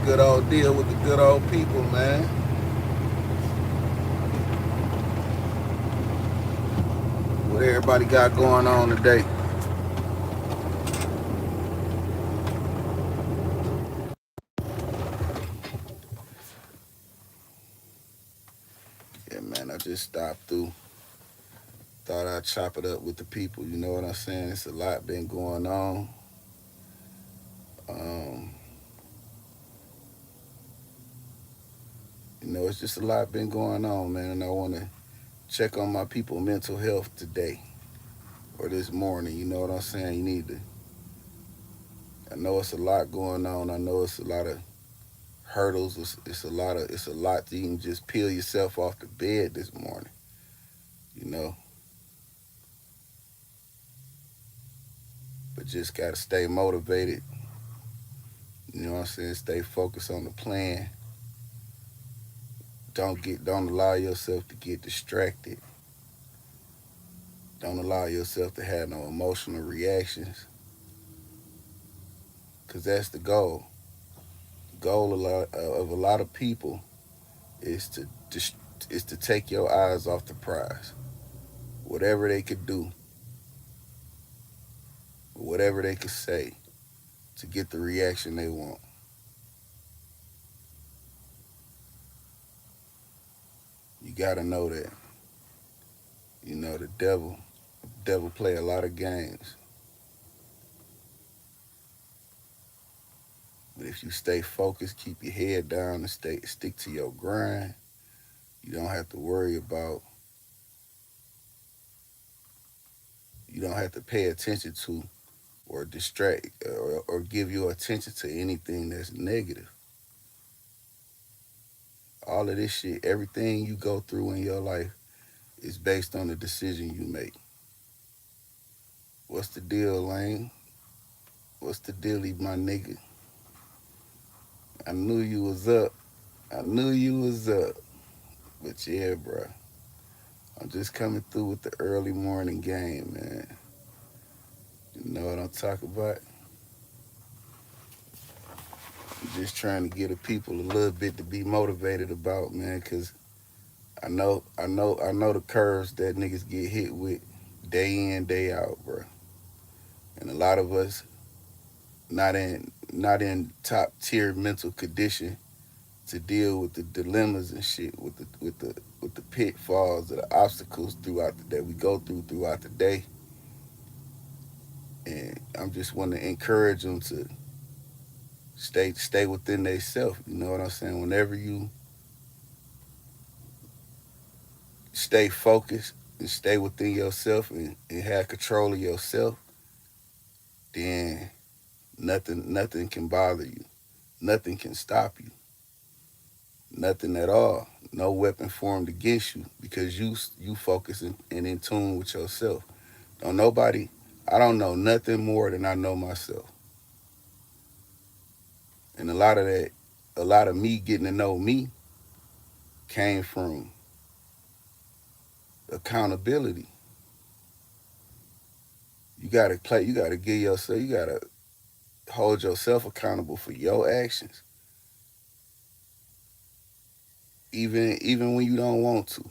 good old deal with the good old people, man. What everybody got going on today? Yeah, man, I just stopped through. Thought I'd chop it up with the people. You know what I'm saying? It's a lot been going on. Um, it's just a lot been going on, man. And I want to check on my people' mental health today or this morning. You know what I'm saying? You need to. I know it's a lot going on. I know it's a lot of hurdles. It's a lot to even just peel yourself off the bed this morning. You know, but just gotta stay motivated. You know what I'm saying? Stay focused on the plan. Don't allow yourself to get distracted. Don't allow yourself to have no emotional reactions, cause that's the goal. The goal of a lot of people is to is to take your eyes off the prize. Whatever they could do, whatever they could say to get the reaction they want. You gotta know that. The devil play a lot of games. But if you stay focused, keep your head down, and stick to your grind, you don't have to worry about. You don't have to pay attention to or distract or give your attention to anything that's negative. All of this shit, everything you go through in your life is based on the decision you make. What's the deal, Lane? What's the dealie, my nigga? I knew you was up. I knew you was up. But yeah, bro. I'm just coming through with the early morning game, man. You know what I'm talking about? I'm just trying to get the people a little bit to be motivated about, man, cause I know the curves that niggas get hit with day in, day out, bro. And a lot of us not in top tier mental condition to deal with the dilemmas and shit, with the pitfalls, or the obstacles that we go through throughout the day. And I'm just want to encourage them to stay within themselves. You know what I'm saying? Whenever you stay focused and stay within yourself and have control of yourself, then nothing can bother you. Nothing can stop you. Nothing at all. No weapon formed against you because you focus and in tune with yourself. Don't nobody. I don't know nothing more than I know myself. And a lot of me getting to know me came from accountability. You gotta play. You gotta give yourself. You gotta hold yourself accountable for your actions, even when you don't want to.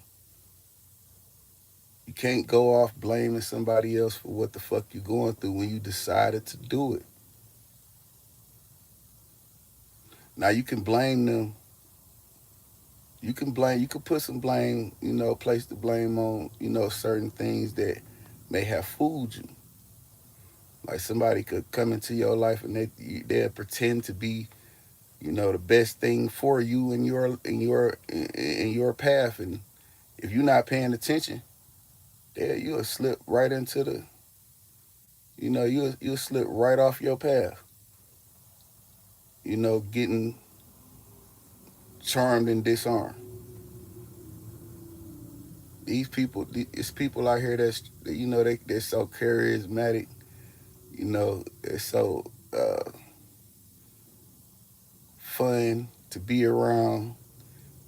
You can't go off blaming somebody else for what the fuck you going through when you decided to do it. Now you can blame them. You can put some blame, place the blame on, certain things that may have fooled you. Like somebody could come into your life and they'll pretend to be, the best thing for you in your path, and if you're not paying attention, there you'll slip right into you'll slip right off your path. Getting charmed and disarmed. These people, it's people out here they're so charismatic. They're so fun to be around,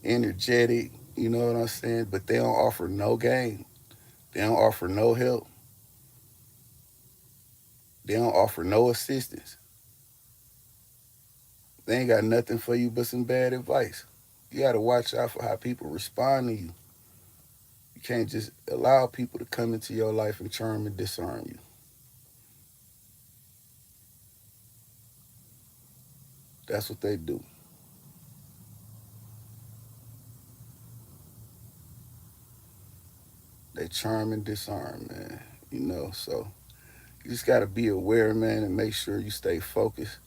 energetic. You know what I'm saying? But they don't offer no game. They don't offer no help. They don't offer no assistance. They ain't got nothing for you but some bad advice. You got to watch out for how people respond to you. You can't just allow people to come into your life and charm and disarm you. That's what they do. They charm and disarm, man. So you just got to be aware, man, and make sure you stay focused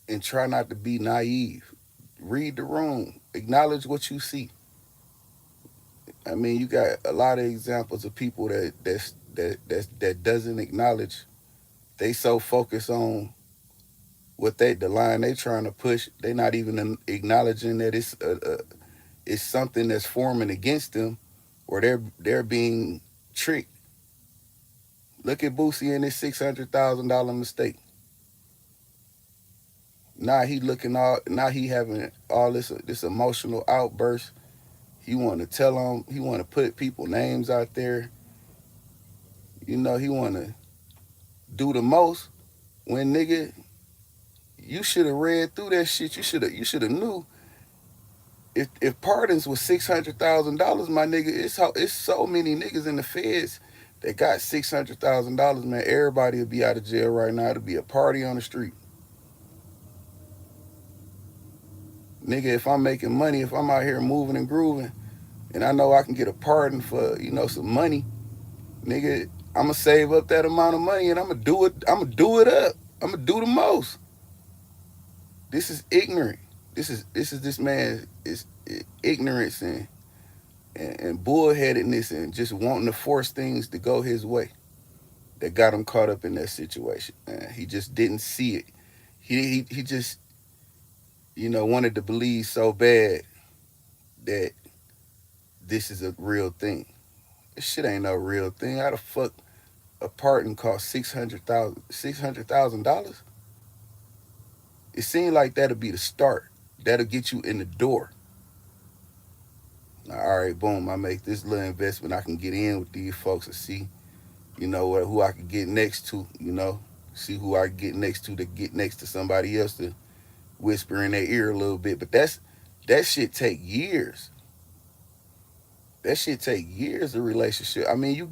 and try not to be naive. Read the room, acknowledge what you see. I mean, you got a lot of examples of people that doesn't acknowledge. They so focused on the line they trying to push. They not even acknowledging that it's something that's forming against them, or they're being tricked. Look at Boosie and his $600,000 mistake. Now he having all this emotional outburst. He want to tell them. He want to put people names out there. He want to do the most. When nigga, you should have read through that shit. You should have knew. If pardons was $600,000, my nigga, it's so many niggas in the feds that got $600,000, man. Everybody would be out of jail right now. It'd be a party on the street. Nigga, if I'm making money, if I'm out here moving and grooving, and I know I can get a pardon for, some money, nigga, I'ma save up that amount of money and I'ma do it. I'ma do it up. I'ma do the most. This is ignorant. This is this man is ignorance and bullheadedness and just wanting to force things to go his way that got him caught up in that situation. Man, he just didn't see it. He just wanted to believe so bad that this is a real thing. This shit ain't no real thing. How the fuck a pardon cost $600,000? It seemed like that'll be the start. That'll get you in the door. Now, all right, boom. I make this little investment. I can get in with these folks and see, who I can get next to. See who I can get next to get next to somebody else to whisper in their ear a little bit. But that shit take years. That shit take years of relationship. I mean,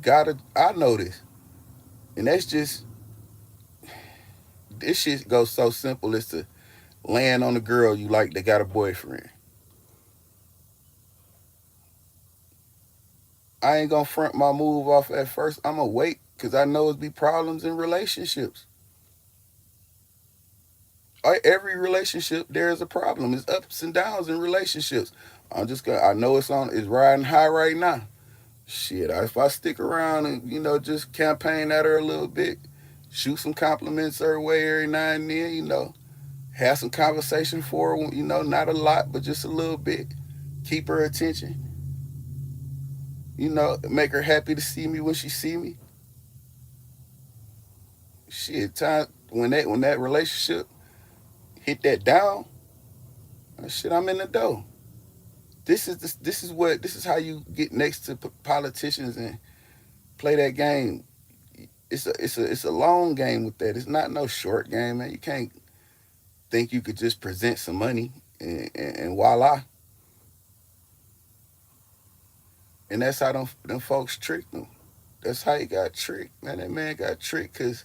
I know this. And that's just, this shit goes so simple as to land on a girl you like that got a boyfriend. I ain't gonna front my move off at first. I'm gonna wait because I know it's be problems in relationships. Every relationship there is a problem. There's ups and downs in relationships. I know it's riding high right now. Shit, if I stick around and just campaign at her a little bit, shoot some compliments her way every now and then, have some conversation for her, not a lot, but just a little bit. Keep her attention. Make her happy to see me when she see me. Shit, time when that relationship hit that down, shit, I'm in the door. This is how you get next to politicians and play that game. It's a long game with that. It's not no short game, man. You can't think you could just present some money and voila. And that's how them folks tricked them. That's how he got tricked, man. That man got tricked because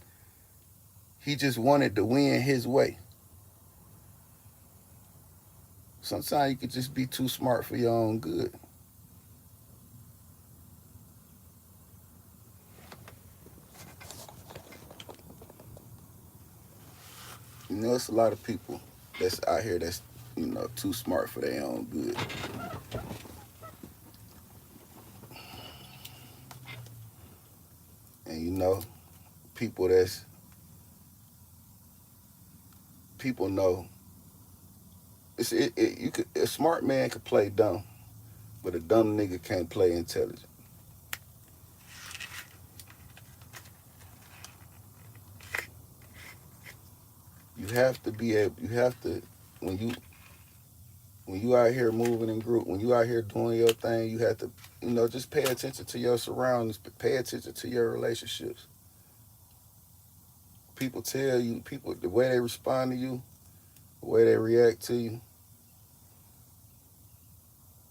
he just wanted to win his way. Sometimes you could just be too smart for your own good. It's a lot of people that's out here that's, too smart for their own good. And people that's people know a smart man could play dumb, but a dumb nigga can't play intelligent. You have to be able. You have to when you out here moving in group, when you out here doing your thing, you have to just pay attention to your surroundings, pay attention to your relationships. people tell you, people the way they respond to you, the way they react to you,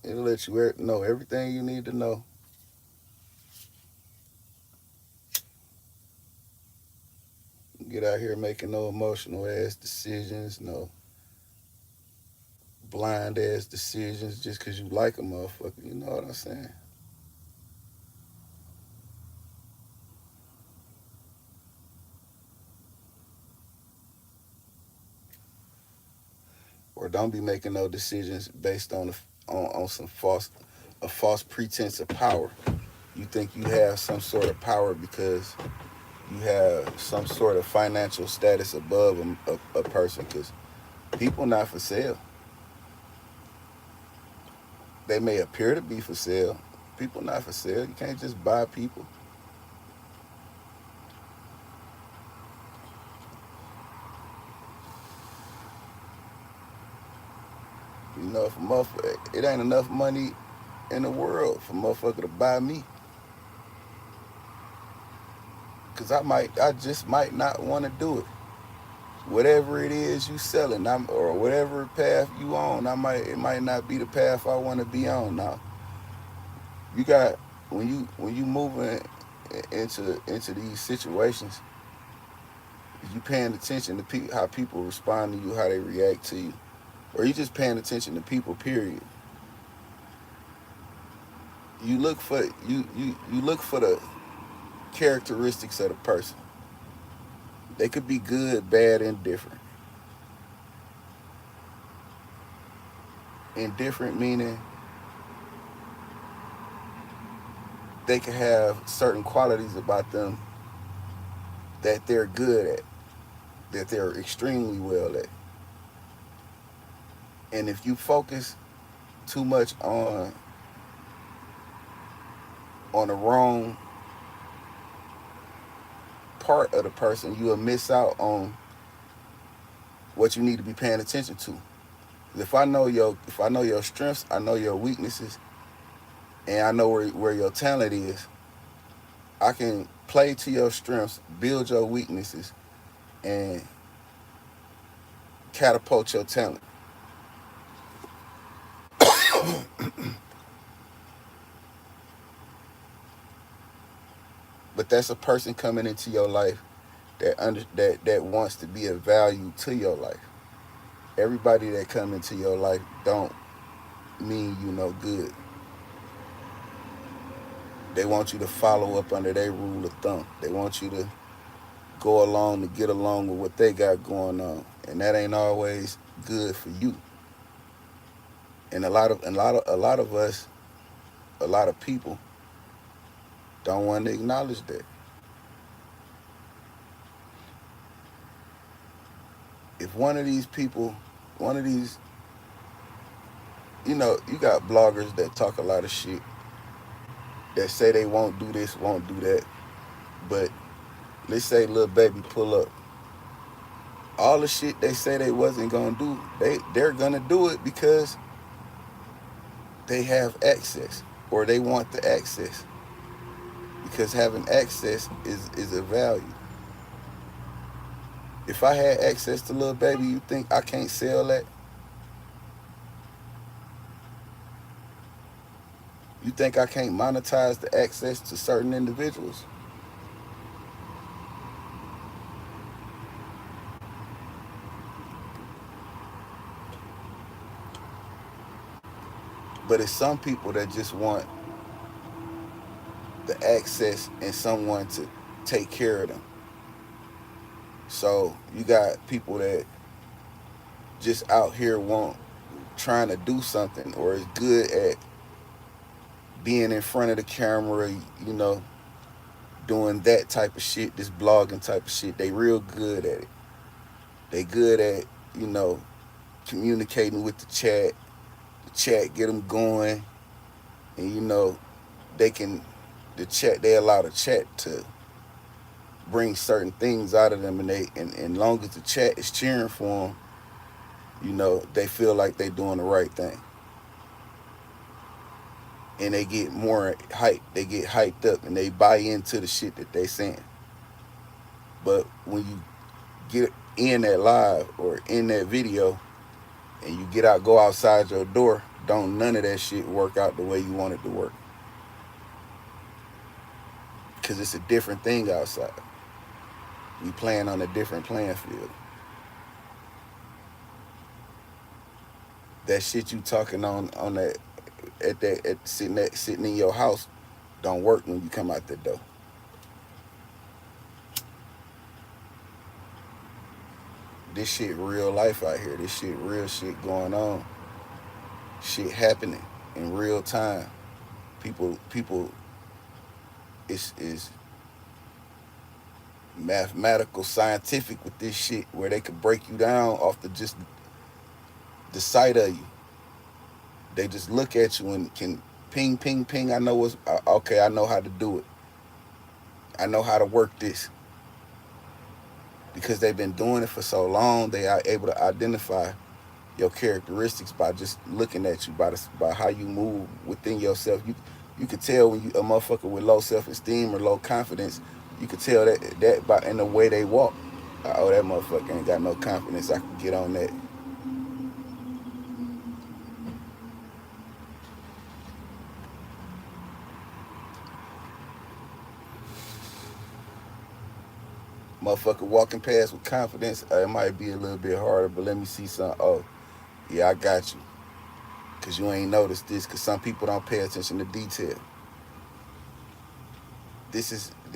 it'll let you know everything you need to know. Get out here making no emotional ass decisions, no blind ass decisions just because you like a motherfucker. You know what I'm saying? Or don't be making no decisions based on some a false pretense of power. You think you have some sort of power because you have some sort of financial status above a person. Because people not for sale. They may appear to be for sale. People not for sale. You can't just buy people. You know, if a motherfucker, it ain't enough money in the world for a motherfucker to buy me. Cause I just might not want to do it. Whatever it is you selling, or whatever path you on, it might not be the path I want to be on. Now, you got when you moving into these situations, you paying attention to how people respond to you, how they react to you, or you just paying attention to people. Period. You look for you look for the characteristics of the person. They could be good, bad, indifferent. Indifferent meaning they can have certain qualities about them that they're good at, that they're extremely well at. And if you focus too much on the wrong part of the person, you will miss out on what you need to be paying attention to. If I know your strengths, I know your weaknesses, and I know where your talent is, I can play to your strengths, build your weaknesses, and catapult your talent. But that's a person coming into your life that wants to be of value to your life. Everybody that come into your life don't mean you no good. They want you to follow up under their rule of thumb. They want you to go along to get along with what they got going on, and that ain't always good for you. And a lot of us, a lot of people don't want to acknowledge that. If one of these people, one of these, you got bloggers that talk a lot of shit, that say they won't do this, won't do that, but let's say Lil Baby pull up. All the shit they say they wasn't gonna do, they're gonna do it because they have access, or they want the access, because having access is a value. If I had access to Lil Baby, you think I can't sell that? You think I can't monetize the access to certain individuals? But it's some people that just want the access and someone to take care of them. So you got people that just out here trying to do something, or is good at being in front of the camera, doing that type of shit, this blogging type of shit. They real good at it. They good at, you know, communicating with the chat. The chat get them going, and they can, they allow the chat to bring certain things out of them, and long as the chat is cheering for them, they feel like they doing the right thing. And they get more hype. They get hyped up, and they buy into the shit that they saying. But get in that live or in that video, and you go outside your door, don't none of that shit work out the way you want it to work. Because it's a different thing outside. We playing on a different playing field. That shit you talking on that sitting in your house don't work when you come out the door. This shit real life out here. This shit real shit going on. Shit happening in real time. People is mathematical, scientific with this shit where they could break you down off just the sight of you. They just look at you and can ping, ping, ping. I know what's okay. I know how to do it. I know how to work this because they've been doing it for so long. They are able to identify your characteristics by just looking at you, by how you move within yourself. You could tell when you a motherfucker with low self-esteem or low confidence. You could tell that by in the way they walk. Oh, that motherfucker ain't got no confidence. I can get on that. Motherfucker walking past with confidence, it might be a little bit harder, but let me see something. Oh, yeah, I got you. Because you ain't noticed this, because some people don't pay attention to detail.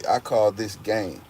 I call this game.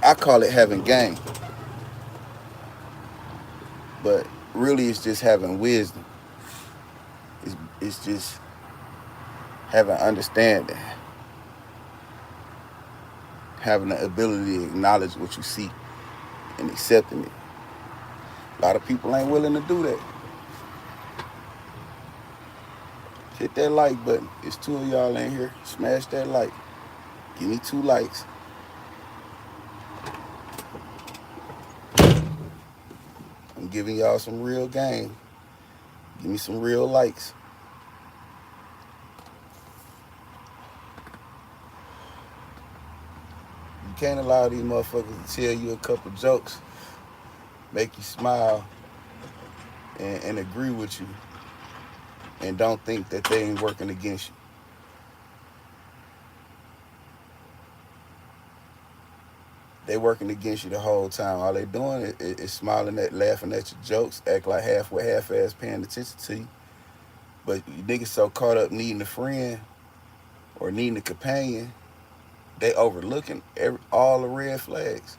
I call it having game, but really it's just having wisdom. It's just having understanding, having the ability to acknowledge what you see and accepting it. A lot of people ain't willing to do that. Hit that like button. It's 2 of y'all in here. Smash that like. Give me 2 likes. I'm giving y'all some real game. Give me some real likes. You can't allow these motherfuckers to tell you a couple jokes, make you smile, and agree with you, and don't think that they ain't working against you. They working against you the whole time. All they doing is smiling at, laughing at your jokes, act like half-ass paying attention to you. But you niggas so caught up needing a friend or needing a companion, they overlooking all the red flags.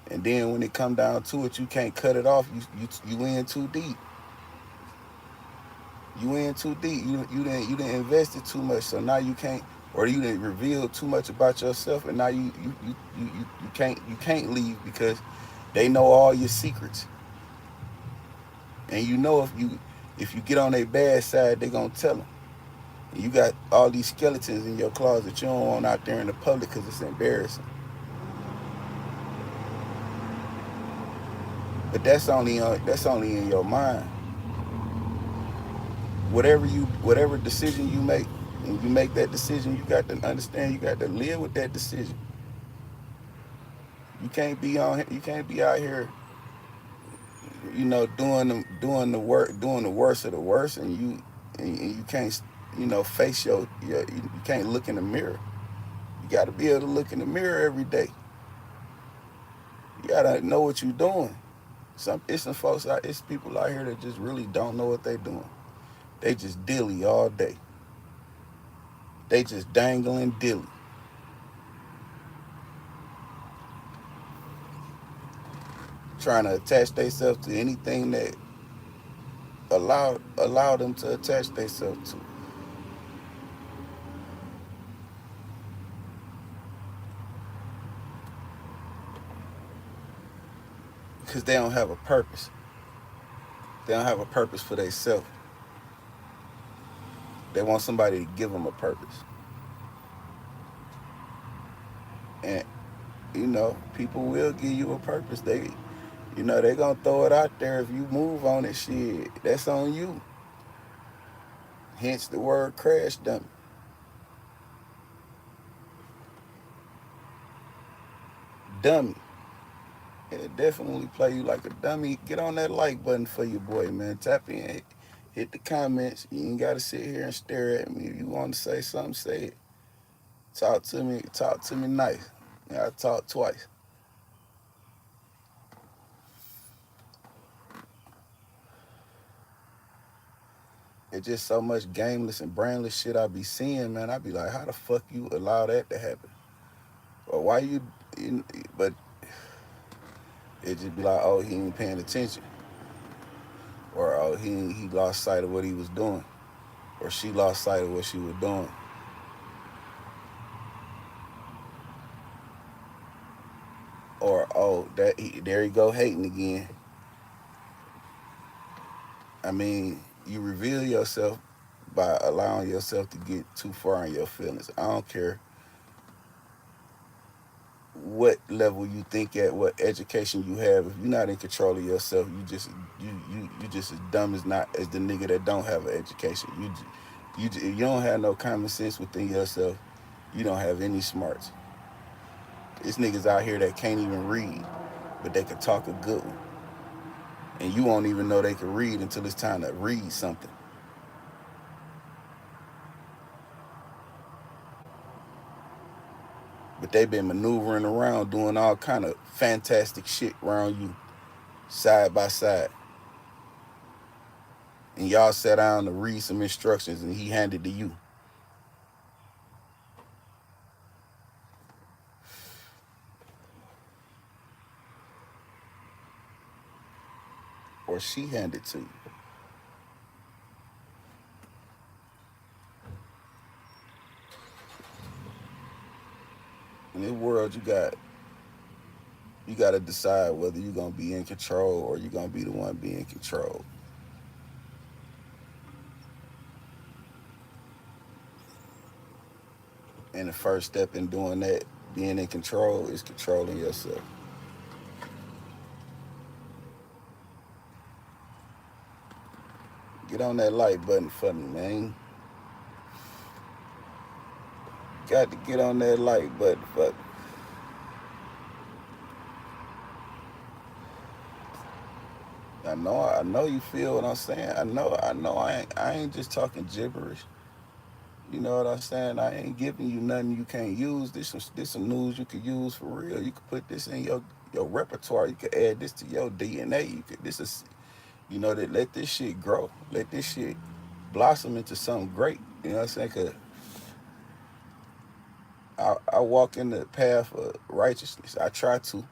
And then when it come down to it, you can't cut it off. You in too deep. You in too deep. You didn't invest it too much, so now you can't, or you didn't reveal too much about yourself, and now you can't leave because they know all your secrets. And you know if you get on their bad side, they gonna tell them. And you got all these skeletons in your closet you don't want out there in the public because it's embarrassing. But that's only in your mind. Whatever decision you make, when you make that decision, you got to understand you got to live with that decision. You can't be out here, doing the worst of the worst, and you can't face you can't look in the mirror. You got to be able to look in the mirror every day. You got to know what you're doing. It's people out here that just really don't know what they're doing. They just dilly all day. They just dangling dilly. Trying to attach themselves to anything that allow them to attach themselves to. Because they don't have a purpose. They don't have a purpose for themselves. They want somebody to give them a purpose. And people will give you a purpose. They gonna throw it out there. If you move on it, shit, that's on you. Hence the word crash dummy. Dummy. It definitely play you like a dummy. Get on that like button for your boy, man. Tap in, hit the comments. You ain't gotta sit here and stare at me. If you want to say something, say it. Talk to me. Talk to me nice. I talk twice. It's just so much gameless and brainless shit I be seeing, man. I be like, how the fuck you allow that to happen? Or why but it just be like, oh, he ain't paying attention. Or oh, he lost sight of what he was doing. Or she lost sight of what she was doing. Or oh, there you go hating again. I mean, you reveal yourself by allowing yourself to get too far in your feelings. I don't care what level you think at, what education you have. If you're not in control of yourself, you just as dumb as not as the nigga that don't have an education. You don't have no common sense within yourself. You don't have any smarts. There's niggas out here that can't even read, but they can talk a good one, and you won't even know they can read until it's time to read something. But they been maneuvering around doing all kind of fantastic shit around you, side by side. And y'all sat down to read some instructions and he handed to you. Or she handed to you. In this world you gotta decide whether you're gonna be in control or you're gonna be the one being controlled. And the first step in doing that, being in control, is controlling yourself. Get on that like button for me, man. Got to get on that like button for me. I know you feel what I'm saying. I know I ain't just talking gibberish. You know what I'm saying? I ain't giving you nothing you can't use. This some news you could use for real. You could put this in your repertoire. You could add this to your DNA. You could this is that let this shit grow. Let this shit blossom into something great. You know what I'm saying? Cause I walk in the path of righteousness. I try to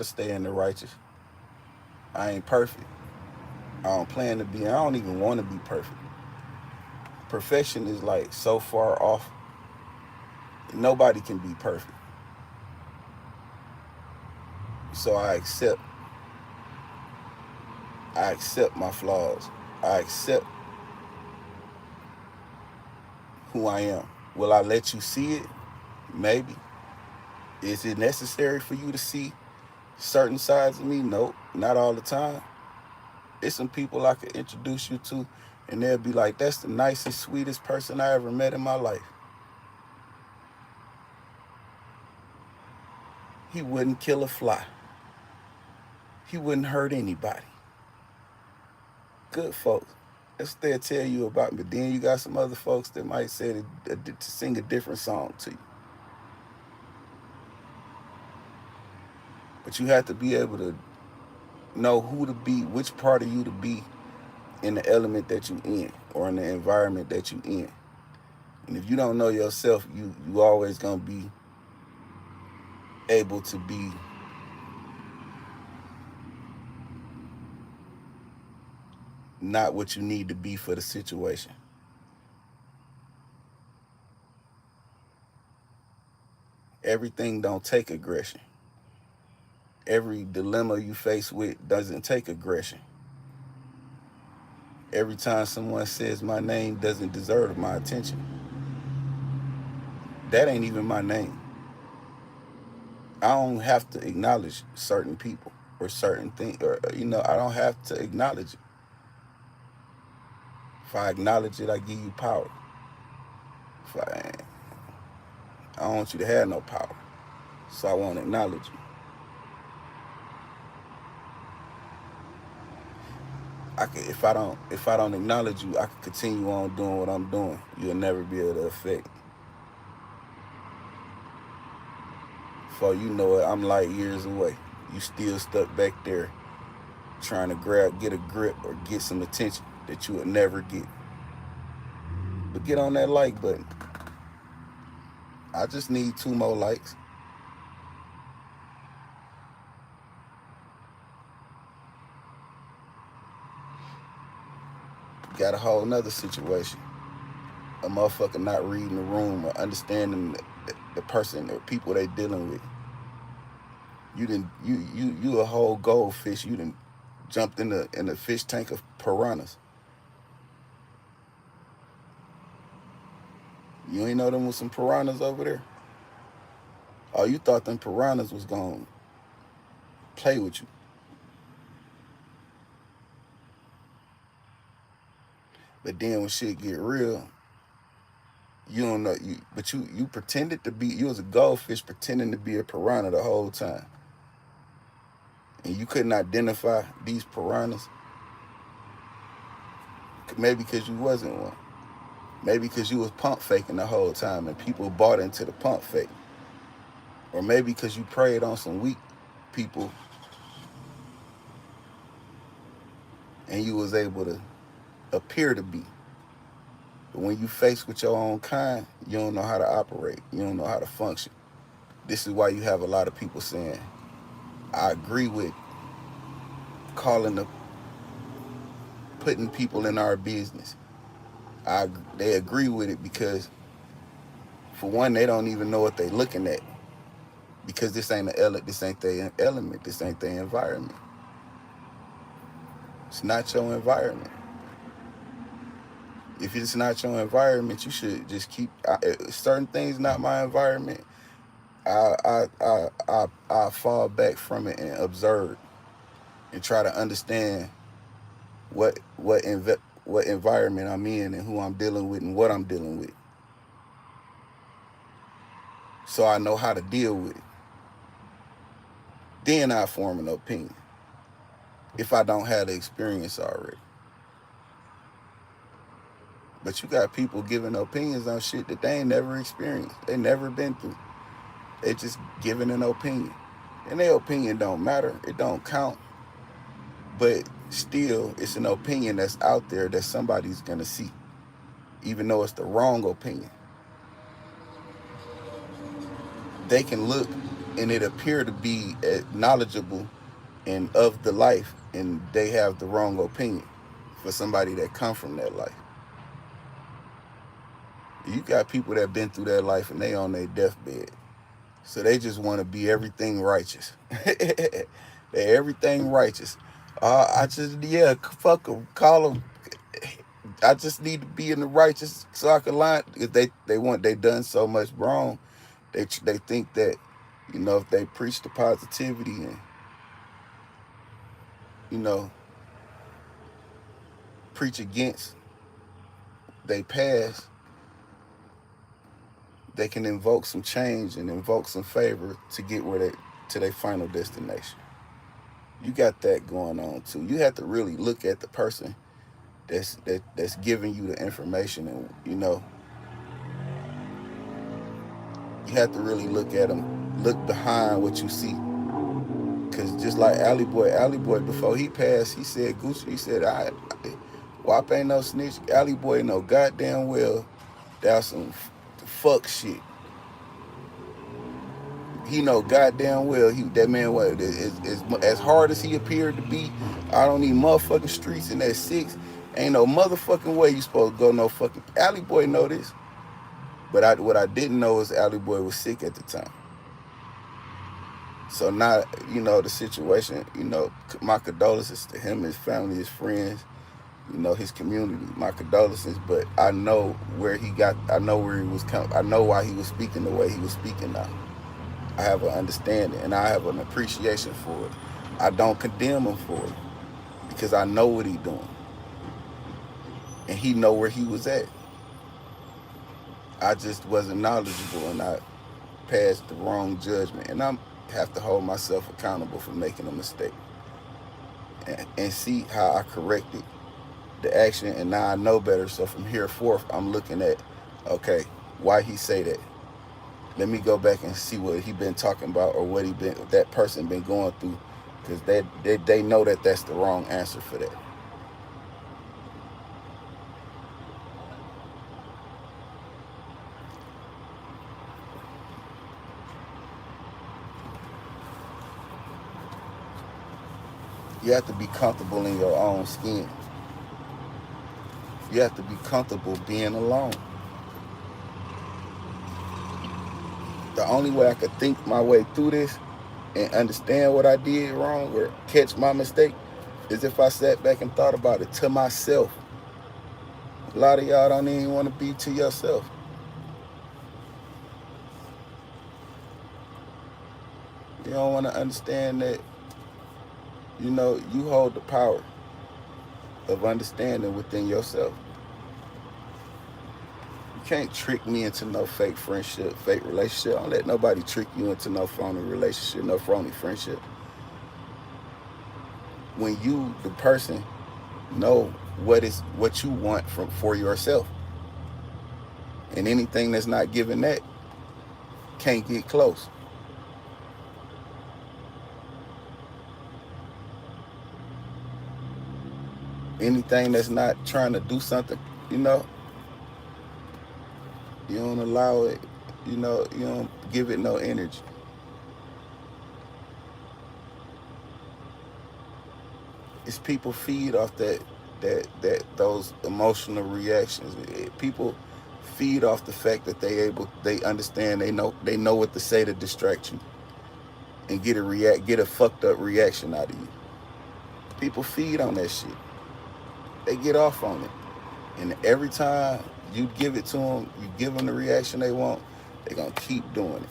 stay in the righteous. I ain't perfect. I don't plan to be. I don't even want to be perfect. Perfection is like so far off. Nobody can be perfect. So I accept my flaws. I accept who I am. Will I let you see it? Maybe. Is it necessary for you to see certain sides of me? Nope, not all the time. There's some people I could introduce you to, and they'll be like, that's the nicest, sweetest person I ever met in my life. He wouldn't kill a fly. He wouldn't hurt anybody. Good folks. That's what they'll tell you about. But then you got some other folks that might say to sing a different song to you. But you have to be able to know who to be, which part of you to be in the element that you in or in the environment that you in. And if you don't know yourself, you always gonna be able to be not what you need to be for the situation. Everything don't take aggression. Every dilemma you face with doesn't take aggression. Every time someone says my name doesn't deserve my attention. That ain't even my name. I don't have to acknowledge certain people or certain things, or I don't have to acknowledge it. If I acknowledge it, I give you power. If I don't want you to have no power, so I won't acknowledge you. If I don't acknowledge you, I can continue on doing what I'm doing. You'll never be able to affect. Before you know it, I'm light years away. You still stuck back there trying to get a grip or get some attention that you would never get. But get on that like button. I just need 2 more likes. Got a whole nother situation. A motherfucker not reading the room or understanding the person or people they dealing with. You a whole goldfish. You done jumped in the fish tank of piranhas. You ain't know them was some piranhas over there? Oh, you thought them piranhas was gonna play with you. But then when shit get real, you don't know you pretended to be, you was a goldfish pretending to be a piranha the whole time. And you couldn't identify these piranhas. Maybe because you wasn't one. Maybe because you was pump faking the whole time and people bought into the pump fake. Or maybe because you preyed on some weak people and you was able to appear to be. But when you faced with your own kind, you don't know how to operate. You don't know how to function. This is why you have a lot of people saying, I agree with calling the putting people in our business. They agree with it because, for one, they don't even know what they're looking at, because this ain't their element, this ain't their environment. It's not your environment. If it's not your environment, you should just keep certain things. Not my environment. I fall back from it and observe and try to understand what environment I'm in and who I'm dealing with and what I'm dealing with, so I know how to deal with it. Then I form an opinion if I don't have the experience already. But you got people giving opinions on shit that they ain't never experienced. They never been through. They just giving an opinion. And their opinion don't matter. It don't count. But still, it's an opinion that's out there that somebody's going to see, even though it's the wrong opinion. They can look and it appear to be knowledgeable and of the life, and they have the wrong opinion for somebody that come from that life. You got people that been through that life and they on their deathbed. So they just want to be everything righteous. They're everything righteous. Fuck them, call them. I just need to be in the righteous so I can line. If they done so much wrong, they think that, if they preach the positivity and, you know, preach against they past, they can invoke some change and invoke some favor to get to their final destination. You got that going on too. You have to really look at the person that's giving you the information, and you have to really look at them, look behind what you see. Cause just like Alley Boy before he passed, he said Gucci, he said WAP ain't no snitch. Alley Boy know goddamn well that's some fuck shit. He know goddamn well that man was as hard as he appeared to be. I don't need motherfucking streets in that 6. Ain't no motherfucking way you supposed to go no fucking. Alley Boy know this, but what I didn't know is Alley Boy was sick at the time. So now the situation. My condolences to him, his family, his friends, his community. My condolences, but I know where he got. I know where he was coming. I know why he was speaking the way he was speaking now. I have an understanding and I have an appreciation for it. I don't condemn him for it because I know what he's doing. And he know where he was at. I just wasn't knowledgeable and I passed the wrong judgment. And I have to hold myself accountable for making a mistake. And see how I corrected the action, and now I know better. So from here forth, I'm looking at, okay, why he say that? Let me go back and see what he been talking about or what that person been going through, because they know that that's the wrong answer for that. You have to be comfortable in your own skin. You have to be comfortable being alone. The only way I could think my way through this and understand what I did wrong or catch my mistake is if I sat back and thought about it to myself. A lot of y'all don't even want to be to yourself. You don't want to understand that, you hold the power of understanding within yourself. You can't trick me into no fake friendship, fake relationship. Don't let nobody trick you into no phony relationship, no phony friendship. When you, the person, know what you want for yourself, and anything that's not giving that can't get close. Anything that's not trying to do something, you don't allow it, you don't give it no energy. It's people feed off those emotional reactions. People feed off the fact that they understand, they know what to say to distract you and get a fucked up reaction out of you. People feed on that shit. They get off on it. And every time you give it to them, you give them the reaction they want, they're going to keep doing it.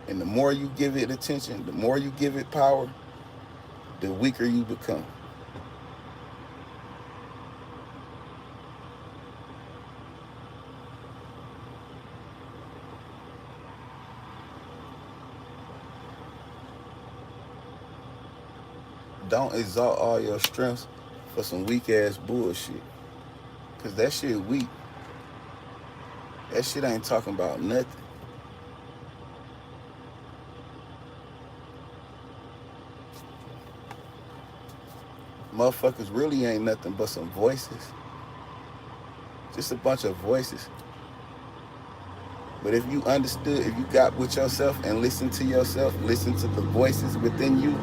And the more you give it attention, the more you give it power, the weaker you become. Don't exalt all your strengths for some weak ass bullshit. Cause that shit weak. That shit ain't talking about nothing. Motherfuckers really ain't nothing but some voices. Just a bunch of voices. But if you understood, if you got with yourself and listen to yourself, listen to the voices within you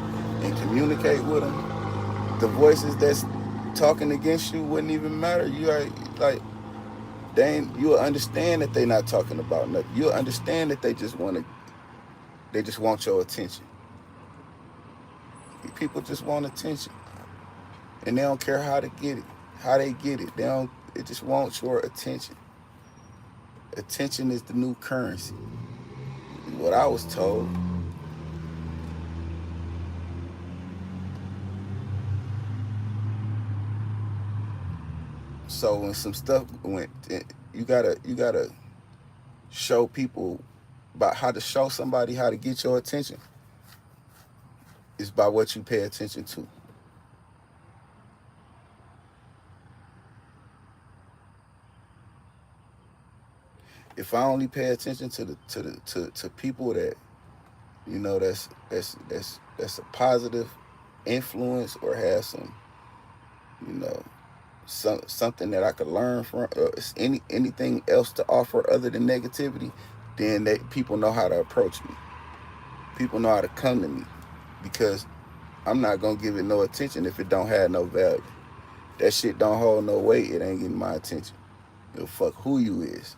and communicate with them, the voices that's talking against you wouldn't even matter. You are like, you'll understand that they're not talking about nothing. You'll understand that they just want your attention. People just want attention. And they don't care how to get it, how they get it. They just want your attention. Attention is the new currency. What I was told. So when some stuff went, you gotta show people about how to show somebody how to get your attention. It's by what you pay attention to. If I only pay attention to people that, that's a positive influence, or has some, you know something that I could learn from, anything else to offer other than negativity, then people know how to approach me. People know how to come to me, because I'm not gonna give it no attention if it don't have no value. That shit don't hold no weight. It ain't getting my attention. Yo, fuck who you is.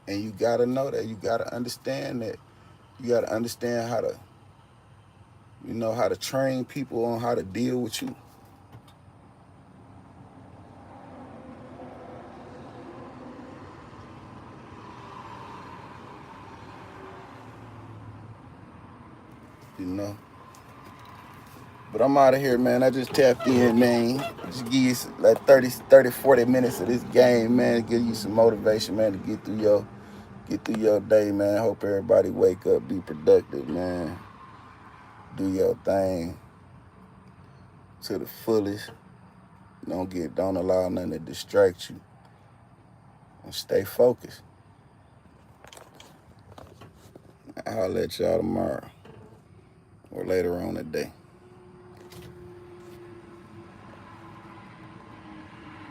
And you gotta know that. You gotta understand that. You gotta understand how to train people on how to deal with you. You know. But I'm out of here, man. I just tapped in, man. Just give you like 40 minutes of this game, man. Give you some motivation, man, to get through your day, man. Hope everybody wake up, be productive, man. Do your thing to the fullest. Don't allow nothing to distract you. And stay focused. I'll let y'all tomorrow or later on today.